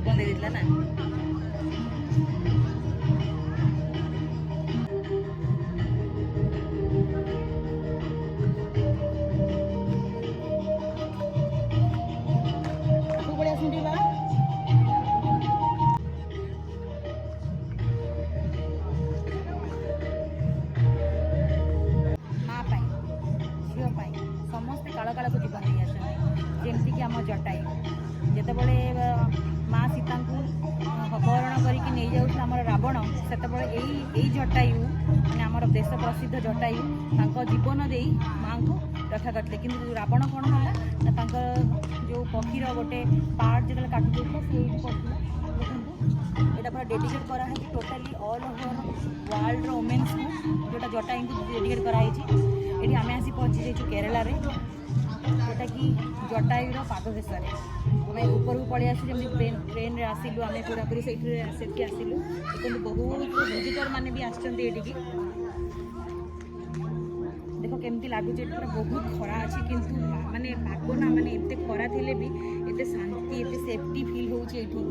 जीवन दे देला ना। समस्ते काल काल को जीवन दे जमीक आम जटाई जितेबले माँ सीता को अपहरण करके जाम रावण से जटायु मैंने आम देश प्रसिद्ध जटायु जीवन दे माँ को रक्षा करते कि रावण कौन है ना जो पक्षीर गोटे पार्ट जो काटि देखो यहाँ पूरा डेडिकेट कराई totally all over world women's को जोटा जटाई को डेडिकेट कराई ये आम आसी पहुँची जाइए केरला जोटा कि जटायुर पाद देश आम ऊपर को पलि आसू जमी ट्रेन रे आसिलु आम पूरापूरी से आसिलु देखो बहुत विजिटर मैंने भी आसछन्ति एटिकी देखो केमती लगुच पूरा बहुत खरा अच्छी किंतु माने पाग ना माने एते खरा थिले भी एते शांति एते सेफ्टी फील होउची एठी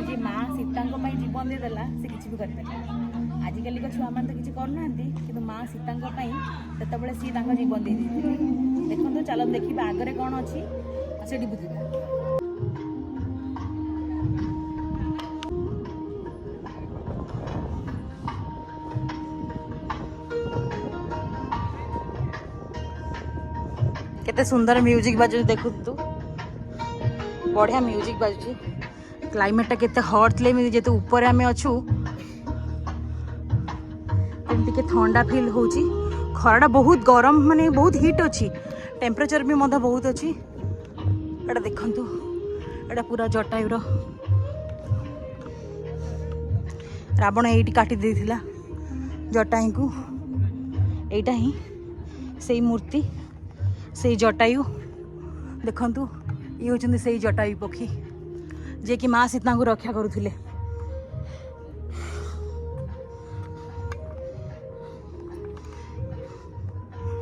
जे माँ सीता जीवन देदेला से किसी भी करते आजिकल छुआ मैंने तो किसी करना कि माँ सीता से सी जीवन दे देखो तो चलो देखा आगरे कौन अच्छी से बुझा केते सुंदर म्यूजिक बाजू देखु तू बढ़िया म्यूजिक बाजू क्लाइमेटा केते हॉट थे जेते ऊपर आम अच्छू टे ठंडा फिल हो खराटा बहुत गरम माने बहुत हिट अच्छी टेम्परेचर भी मध्य बहुत अच्छी एटा देखंतु एटा पूरा जटायुर रावण एटी काटी देथिला जटाई को एटा ही से मूर्ति से जटायु देखंतु ये होचंदी से जटायु पक्षी जे कि माँ सीता को रक्षा करुथिले।